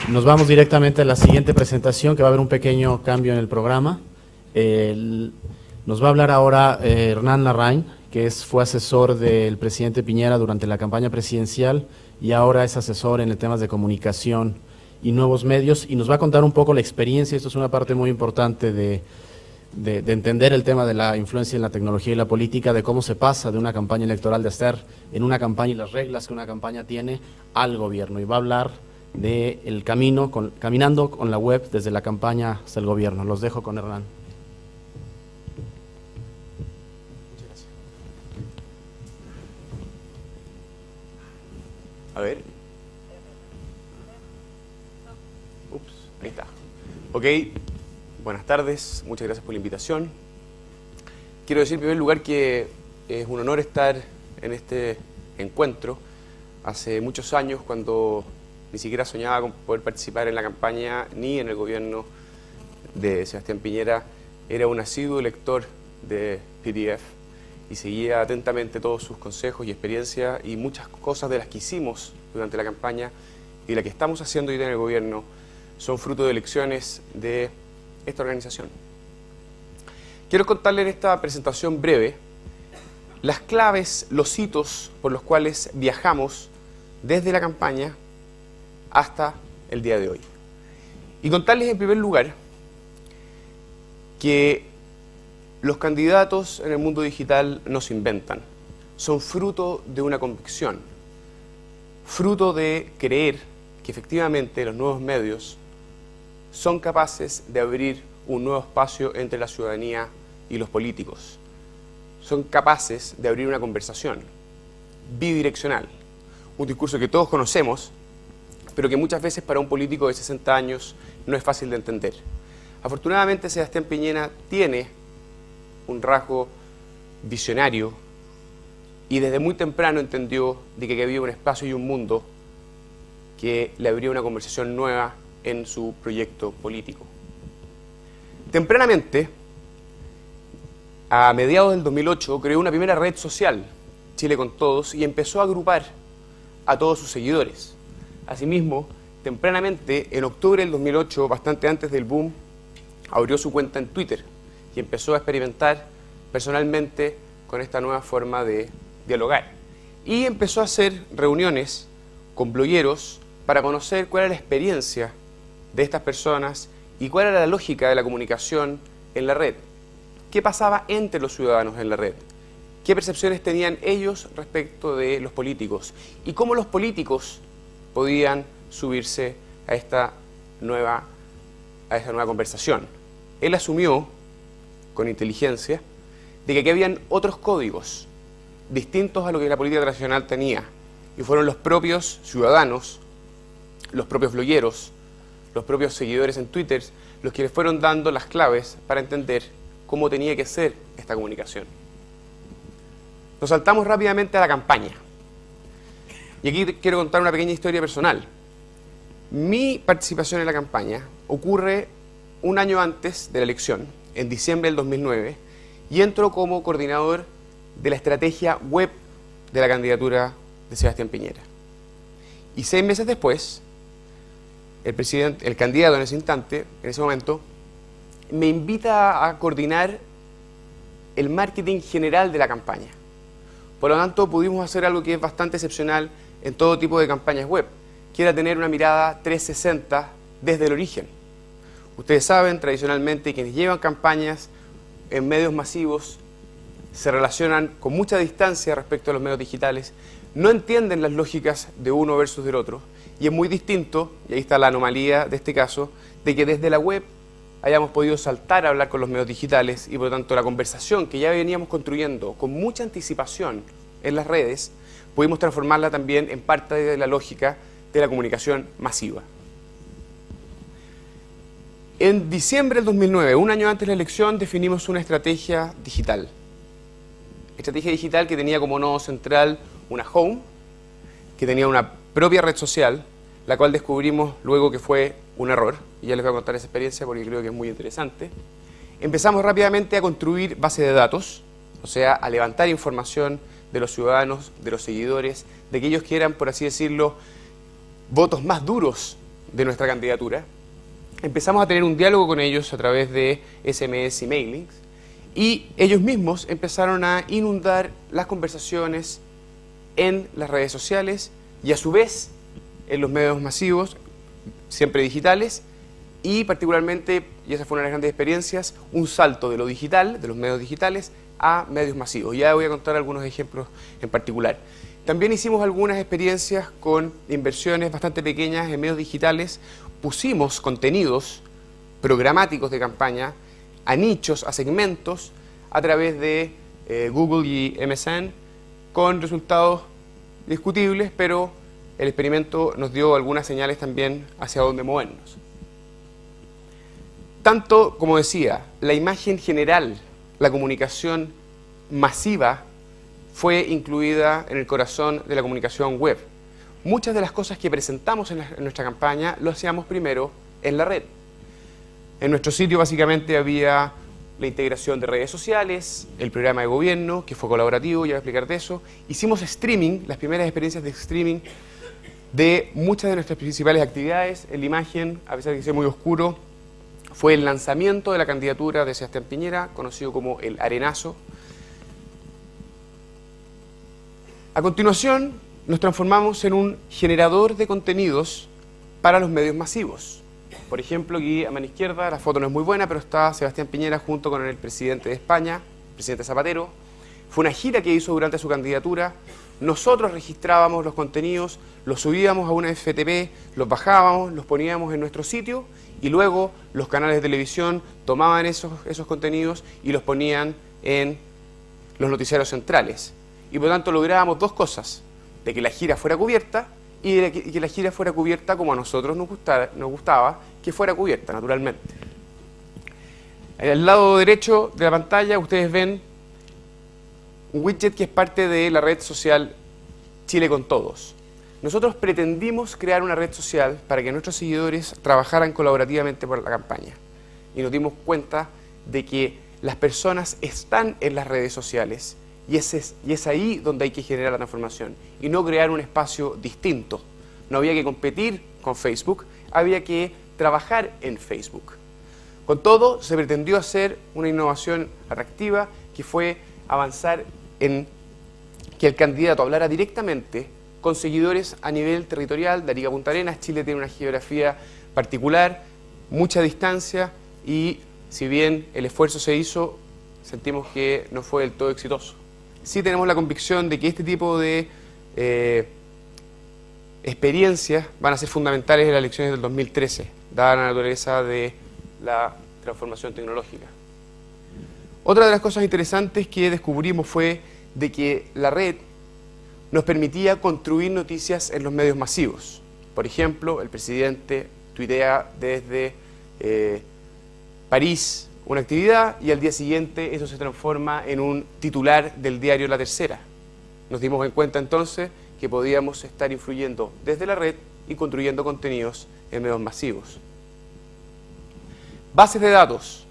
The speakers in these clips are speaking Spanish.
Nos vamos directamente a la siguiente presentación, que va a haber un pequeño cambio en el programa. Nos va a hablar ahora Hernán Larraín, que fue asesor del presidente Piñera durante la campaña presidencial y ahora es asesor en temas de comunicación y nuevos medios, y nos va a contar un poco la experiencia. Esto es una parte muy importante de entender el tema de la influencia en la tecnología y la política, de cómo se pasa de una campaña electoral, de estar en una campaña y las reglas que una campaña tiene, al gobierno. Y va a hablar del camino, caminando con la web desde la campaña hasta el gobierno. Los dejo con Hernán. Muchas gracias. A ver. Ups, ahí está. Ok, buenas tardes, muchas gracias por la invitación. Quiero decir en primer lugar que es un honor estar en este encuentro. Hace muchos años, cuando ni siquiera soñaba con poder participar en la campaña ni en el gobierno de Sebastián Piñera, era un asiduo lector de PDF y seguía atentamente todos sus consejos y experiencias, y muchas cosas de las que hicimos durante la campaña y las que estamos haciendo hoy en el gobierno son fruto de lecciones de esta organización. Quiero contarles en esta presentación breve las claves, los hitos por los cuales viajamos desde la campaña hasta el día de hoy. Y contarles en primer lugar que los candidatos en el mundo digital no se inventan, son fruto de una convicción, fruto de creer que efectivamente los nuevos medios son capaces de abrir un nuevo espacio entre la ciudadanía y los políticos. Son capaces de abrir una conversación bidireccional, un discurso que todos conocemos, pero que muchas veces para un político de 60 años no es fácil de entender. Afortunadamente, Sebastián Piñera tiene un rasgo visionario y desde muy temprano entendió de que había un espacio y un mundo que le abría una conversación nueva en su proyecto político. Tempranamente, a mediados del 2008, creó una primera red social, Chile con Todos, y empezó a agrupar a todos sus seguidores. Asimismo, tempranamente, en octubre del 2008, bastante antes del boom, abrió su cuenta en Twitter y empezó a experimentar personalmente con esta nueva forma de dialogar. Y empezó a hacer reuniones con blogueros para conocer cuál era la experiencia de estas personas y cuál era la lógica de la comunicación en la red. ¿Qué pasaba entre los ciudadanos en la red? ¿Qué percepciones tenían ellos respecto de los políticos? Y cómo los políticos podían subirse a esta nueva conversación. Él asumió, con inteligencia, de que aquí habían otros códigos distintos a lo que la política tradicional tenía, y fueron los propios ciudadanos, los propios blogueros, los propios seguidores en Twitter, los que les fueron dando las claves para entender cómo tenía que ser esta comunicación. Nos saltamos rápidamente a la campaña. Y aquí quiero contar una pequeña historia personal. Mi participación en la campaña ocurre un año antes de la elección, en diciembre del 2009, y entro como coordinador de la estrategia web de la candidatura de Sebastián Piñera. Y 6 meses después, el candidato en ese instante, en ese momento, me invita a coordinar el marketing general de la campaña. Por lo tanto, pudimos hacer algo que es bastante excepcional en todo tipo de campañas web, que era tener una mirada 360 desde el origen. Ustedes saben, tradicionalmente, quienes llevan campañas en medios masivos se relacionan con mucha distancia respecto a los medios digitales, no entienden las lógicas de uno versus del otro, y es muy distinto, y ahí está la anomalía de este caso, de que desde la web hayamos podido saltar a hablar con los medios digitales, y por lo tanto la conversación que ya veníamos construyendo con mucha anticipación en las redes, pudimos transformarla también en parte de la lógica de la comunicación masiva. En diciembre del 2009, un año antes de la elección, definimos una estrategia digital. Estrategia digital que tenía como nodo central una home, que tenía una propia red social, la cual descubrimos luego que fue un error, y ya les voy a contar esa experiencia porque creo que es muy interesante. Empezamos rápidamente a construir base de datos, o sea, a levantar información de los ciudadanos, de los seguidores, de aquellos que eran, por así decirlo, votos más duros de nuestra candidatura, empezamos a tener un diálogo con ellos a través de SMS y mailings, y ellos mismos empezaron a inundar las conversaciones en las redes sociales y a su vez en los medios masivos, siempre digitales, y particularmente, y esa fue una de las grandes experiencias, un salto de lo digital, de los medios digitales, a medios masivos. Ya voy a contar algunos ejemplos en particular. También hicimos algunas experiencias con inversiones bastante pequeñas en medios digitales. Pusimos contenidos programáticos de campaña a nichos, a segmentos, a través de Google y MSN, con resultados discutibles, pero el experimento nos dio algunas señales también hacia dónde movernos. Tanto, como decía, la imagen general, la comunicación masiva, fue incluida en el corazón de la comunicación web. Muchas de las cosas que presentamos en nuestra campaña lo hacíamos primero en la red. En nuestro sitio básicamente había la integración de redes sociales, el programa de gobierno, que fue colaborativo, ya voy a explicar de eso. Hicimos streaming, las primeras experiencias de streaming de muchas de nuestras principales actividades. En la imagen, a pesar de que sea muy oscuro, fue el lanzamiento de la candidatura de Sebastián Piñera, conocido como el Arenazo. A continuación, nos transformamos en un generador de contenidos para los medios masivos. Por ejemplo, aquí a mano izquierda, la foto no es muy buena, pero está Sebastián Piñera junto con el presidente de España, el presidente Zapatero. Fue una gira que hizo durante su candidatura. Nosotros registrábamos los contenidos, los subíamos a una FTP, los bajábamos, los poníamos en nuestro sitio y luego los canales de televisión tomaban esos contenidos y los ponían en los noticiarios centrales. Y por lo tanto lográbamos dos cosas: de que la gira fuera cubierta y de que la gira fuera cubierta como a nosotros nos gustaba que fuera cubierta, naturalmente. Al lado derecho de la pantalla ustedes ven un widget que es parte de la red social Chile con Todos. Nosotros pretendimos crear una red social para que nuestros seguidores trabajaran colaborativamente por la campaña. Y nos dimos cuenta de que las personas están en las redes sociales y es ahí donde hay que generar la transformación y no crear un espacio distinto. No había que competir con Facebook, había que trabajar en Facebook. Con todo, se pretendió hacer una innovación atractiva que fue avanzar en que el candidato hablara directamente con seguidores a nivel territorial de Arica a Punta Arenas. Chile tiene una geografía particular, mucha distancia y si bien el esfuerzo se hizo, sentimos que no fue del todo exitoso. Sí tenemos la convicción de que este tipo de experiencias van a ser fundamentales en las elecciones del 2013, dada la naturaleza de la transformación tecnológica. Otra de las cosas interesantes que descubrimos fue de que la red nos permitía construir noticias en los medios masivos. Por ejemplo, el presidente tuitea desde París una actividad y al día siguiente eso se transforma en un titular del diario La Tercera. Nos dimos en cuenta entonces que podíamos estar influyendo desde la red y construyendo contenidos en medios masivos. Bases de datos,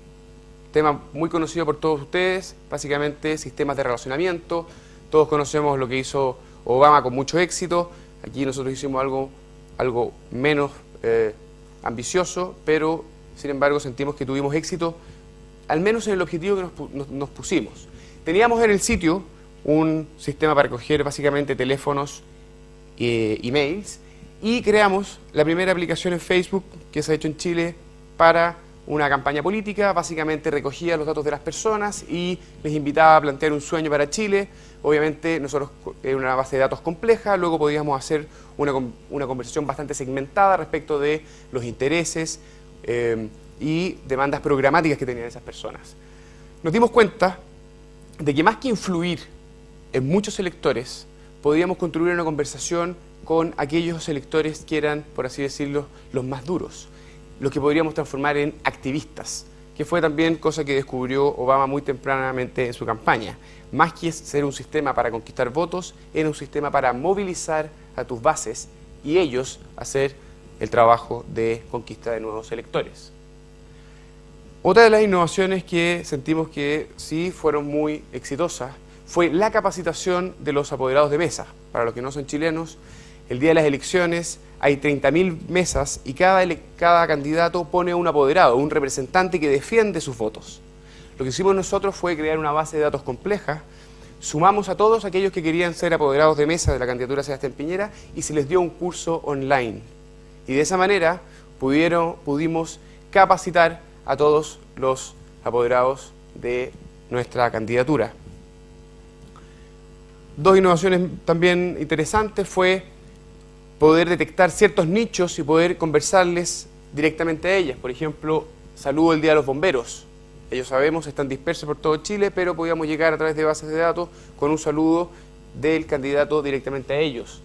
tema muy conocido por todos ustedes, básicamente sistemas de relacionamiento. Todos conocemos lo que hizo Obama con mucho éxito. Aquí nosotros hicimos algo menos ambicioso, pero sin embargo sentimos que tuvimos éxito, al menos en el objetivo que nos pusimos. Teníamos en el sitio un sistema para recoger básicamente teléfonos e emails y creamos la primera aplicación en Facebook que se ha hecho en Chile para una campaña política. Básicamente recogía los datos de las personas y les invitaba a plantear un sueño para Chile. Obviamente nosotros era una base de datos compleja, luego podíamos hacer una conversación bastante segmentada respecto de los intereses y demandas programáticas que tenían esas personas. Nos dimos cuenta de que más que influir en muchos electores, podíamos construir una conversación con aquellos electores que eran, por así decirlo, los más duros, los que podríamos transformar en activistas, que fue también cosa que descubrió Obama muy tempranamente en su campaña. Más que ser un sistema para conquistar votos, era un sistema para movilizar a tus bases y ellos hacer el trabajo de conquista de nuevos electores. Otra de las innovaciones que sentimos que sí fueron muy exitosas fue la capacitación de los apoderados de mesa. Para los que no son chilenos, El día de las elecciones hay 30.000 mesas y cada candidato pone un apoderado, un representante que defiende sus votos. Lo que hicimos nosotros fue crear una base de datos compleja, sumamos a todos aquellos que querían ser apoderados de mesa de la candidatura de Sebastián Piñera y se les dio un curso online. Y de esa manera pudimos capacitar a todos los apoderados de nuestra candidatura. Dos innovaciones también interesantes fue poder detectar ciertos nichos y poder conversarles directamente a ellas. Por ejemplo, saludo el Día de los Bomberos. Ellos sabemos, están dispersos por todo Chile, pero podíamos llegar a través de bases de datos con un saludo del candidato directamente a ellos.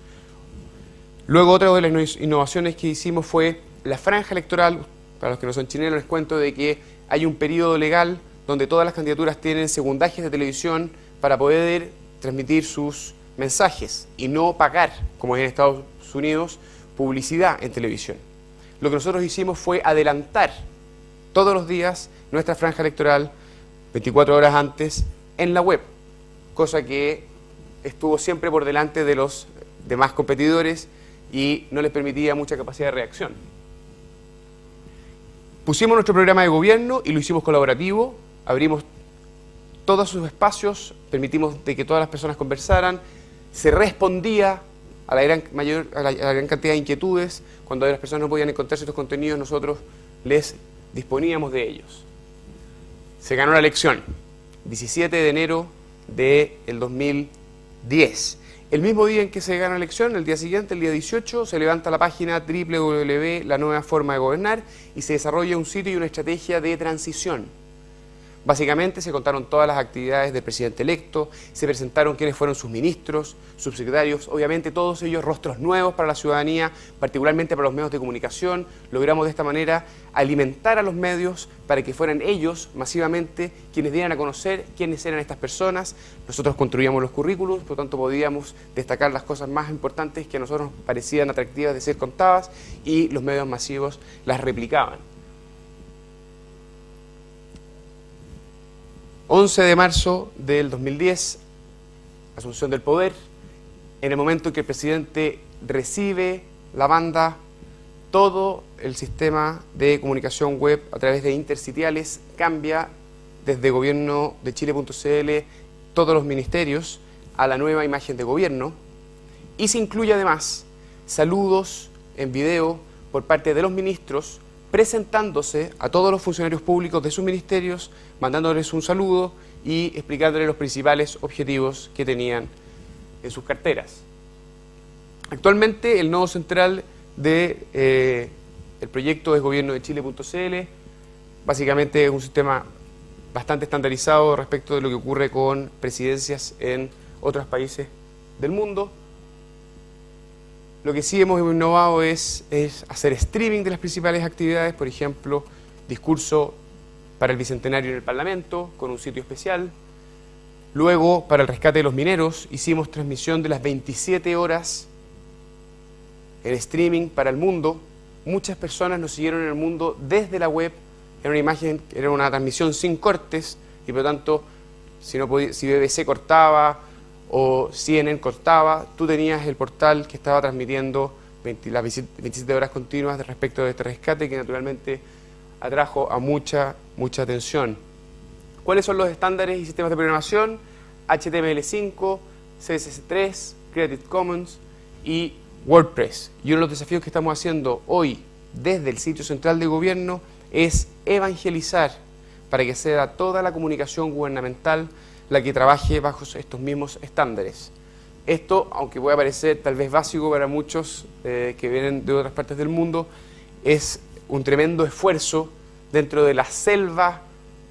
Luego, otra de las innovaciones que hicimos fue la franja electoral. Para los que no son chilenos, les cuento de que hay un periodo legal donde todas las candidaturas tienen segundajes de televisión para poder transmitir sus mensajes y no pagar, como es en Estados Unidos, publicidad en televisión. Lo que nosotros hicimos fue adelantar todos los días nuestra franja electoral 24 horas antes en la web, cosa que estuvo siempre por delante de los demás competidores y no les permitía mucha capacidad de reacción. Pusimos nuestro programa de gobierno y lo hicimos colaborativo, abrimos todos sus espacios, permitimos de que todas las personas conversaran, se respondía a la gran cantidad de inquietudes. Cuando las personas no podían encontrar ciertos contenidos, nosotros les disponíamos de ellos. Se ganó la elección, 17 de enero del 2010. El mismo día en que se gana la elección, el día siguiente, el día 18, se levanta la página www, la nueva forma de gobernar, y se desarrolla un sitio y una estrategia de transición. Básicamente se contaron todas las actividades del presidente electo, se presentaron quiénes fueron sus ministros, subsecretarios, obviamente todos ellos rostros nuevos para la ciudadanía, particularmente para los medios de comunicación. Logramos de esta manera alimentar a los medios para que fueran ellos masivamente quienes dieran a conocer quiénes eran estas personas. Nosotros construíamos los currículos, por lo tanto podíamos destacar las cosas más importantes que a nosotros nos parecían atractivas de ser contadas y los medios masivos las replicaban. 11 de marzo del 2010, asunción del poder, en el momento en que el presidente recibe la banda, todo el sistema de comunicación web a través de intersitiales cambia desde gobierno de Chile.cl, todos los ministerios, a la nueva imagen de gobierno, y se incluye además saludos en video por parte de los ministros, presentándose a todos los funcionarios públicos de sus ministerios, mandándoles un saludo y explicándoles los principales objetivos que tenían en sus carteras. Actualmente el nodo central del proyecto es gobierno de Chile.cl. Básicamente es un sistema bastante estandarizado respecto de lo que ocurre con presidencias en otros países del mundo. Lo que sí hemos innovado es hacer streaming de las principales actividades, por ejemplo, discurso para el Bicentenario en el Parlamento, con un sitio especial. Luego, para el rescate de los mineros, hicimos transmisión de las 27 horas en streaming para el mundo. Muchas personas nos siguieron en el mundo desde la web. Era una imagen, era una transmisión sin cortes, y por lo tanto, si BBC cortaba o CNN cortaba, tú tenías el portal que estaba transmitiendo las 27 horas continuas respecto de este rescate, que naturalmente atrajo a mucha atención. ¿Cuáles son los estándares y sistemas de programación? HTML5, CSS3, Creative Commons y WordPress. Y uno de los desafíos que estamos haciendo hoy desde el sitio central de gobierno es evangelizar para que sea toda la comunicación gubernamental la que trabaje bajo estos mismos estándares. Esto, aunque pueda parecer tal vez básico para muchos que vienen de otras partes del mundo, es un tremendo esfuerzo dentro de la selva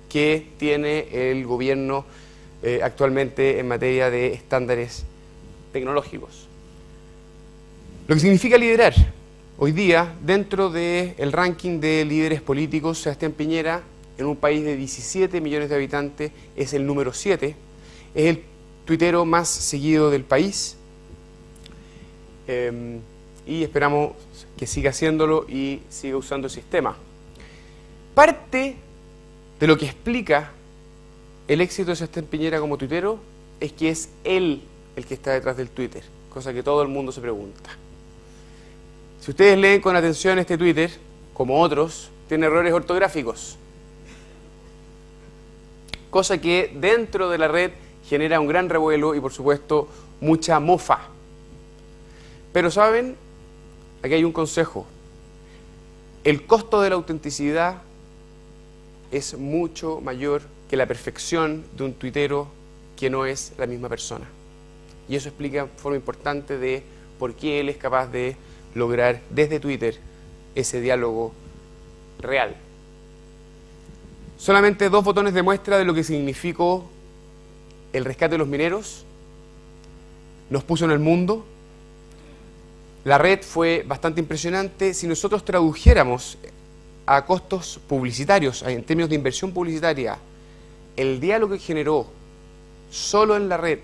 que tiene el gobierno actualmente en materia de estándares tecnológicos. Lo que significa liderar. Hoy día, dentro del ranking de líderes políticos, Sebastián Piñera, en un país de 17 millones de habitantes, es el número 7, es el tuitero más seguido del país, y esperamos que siga haciéndolo y siga usando el sistema. Parte de lo que explica el éxito de Sebastián Piñera como tuitero es que es él el que está detrás del Twitter, cosa que todo el mundo se pregunta. Si ustedes leen con atención este Twitter, como otros, tiene errores ortográficos, cosa que dentro de la red genera un gran revuelo y, por supuesto, mucha mofa. Pero, ¿saben? Aquí hay un consejo. El costo de la autenticidad es mucho mayor que la perfección de un tuitero que no es la misma persona. Y eso explica de forma importante de por qué él es capaz de lograr desde Twitter ese diálogo real. Solamente 2 botones de muestra de lo que significó el rescate de los mineros. Nos puso en el mundo. La red fue bastante impresionante. Si nosotros tradujéramos a costos publicitarios, en términos de inversión publicitaria, el diálogo que generó solo en la red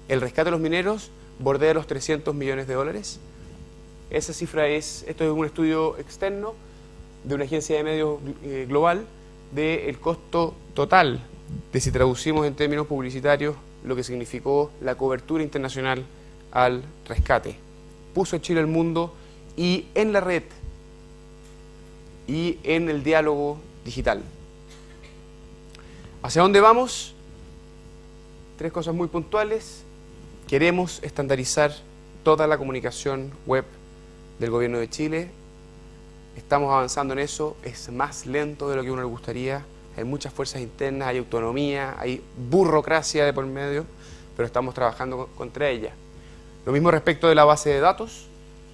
el rescate de los mineros, bordea los $300 millones. Esa cifra esto es un estudio externo de una agencia de medios global del costo total de, si traducimos en términos publicitarios, lo que significó la cobertura internacional al rescate. Puso a Chile al mundo y en la red y en el diálogo digital. ¿Hacia dónde vamos? 3 cosas muy puntuales. Queremos estandarizar toda la comunicación web del Gobierno de Chile. Estamos avanzando en eso. Es más lento de lo que a uno le gustaría. Hay muchas fuerzas internas, hay autonomía, hay burocracia de por medio, pero estamos trabajando contra ella. Lo mismo respecto de la base de datos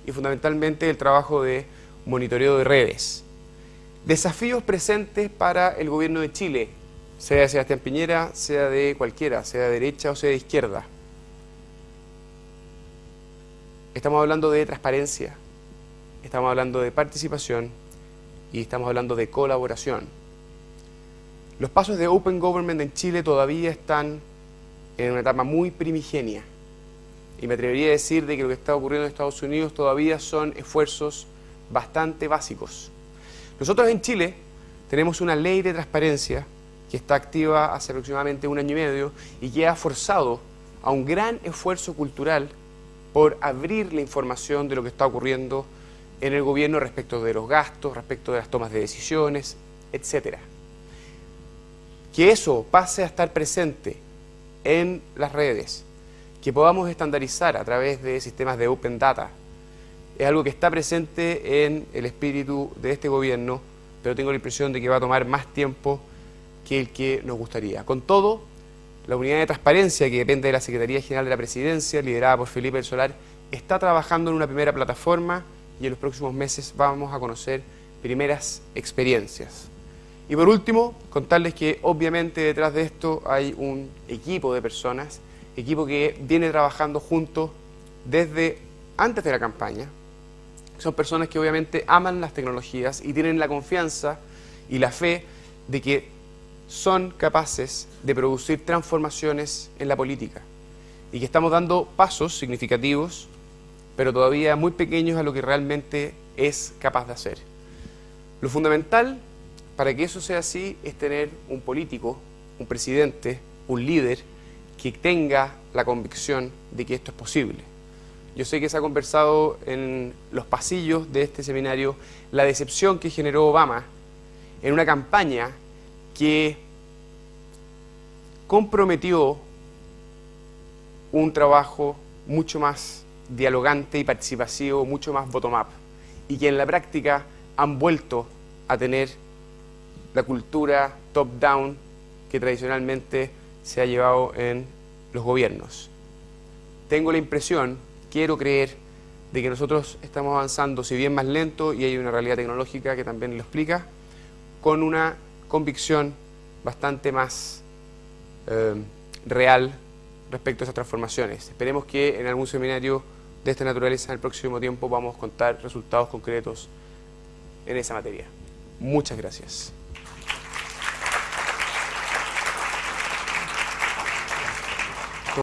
y fundamentalmente el trabajo de monitoreo de redes. Desafíos presentes para el Gobierno de Chile, sea de Sebastián Piñera, sea de cualquiera, sea de derecha o sea de izquierda. Estamos hablando de transparencia, estamos hablando de participación y estamos hablando de colaboración. Los pasos de Open Government en Chile todavía están en una etapa muy primigenia. Y me atrevería a decir de que lo que está ocurriendo en Estados Unidos todavía son esfuerzos bastante básicos. Nosotros en Chile tenemos una ley de transparencia que está activa hace aproximadamente 1 año y medio y que ha forzado a un gran esfuerzo cultural por abrir la información de lo que está ocurriendo en el gobierno respecto de los gastos, respecto de las tomas de decisiones, etc. Que eso pase a estar presente en las redes, que podamos estandarizar a través de sistemas de Open Data, es algo que está presente en el espíritu de este gobierno, pero tengo la impresión de que va a tomar más tiempo que el que nos gustaría. Con todo, la unidad de transparencia, que depende de la Secretaría General de la Presidencia, liderada por Felipe del Solar, está trabajando en una primera plataforma y en los próximos meses vamos a conocer primeras experiencias. Y por último, contarles que obviamente detrás de esto hay un equipo de personas, equipo que viene trabajando juntos desde antes de la campaña. Son personas que obviamente aman las tecnologías y tienen la confianza y la fe de que son capaces de producir transformaciones en la política y que estamos dando pasos significativos, pero todavía muy pequeños a lo que realmente es capaz de hacer. Lo fundamental para que eso sea así es tener un político, un presidente, un líder que tenga la convicción de que esto es posible. Yo sé que se ha conversado en los pasillos de este seminario la decepción que generó Obama en una campaña que comprometió un trabajo mucho más dialogante y participativo, mucho más bottom-up, y que en la práctica han vuelto a tener la cultura top-down que tradicionalmente se ha llevado en los gobiernos. Tengo la impresión, quiero creer, de que nosotros estamos avanzando, si bien más lento, y hay una realidad tecnológica que también lo explica, con una convicción bastante más real respecto a esas transformaciones. Esperemos que en algún seminario de esta naturaleza en el próximo tiempo vamos a contar resultados concretos en esa materia. Muchas gracias.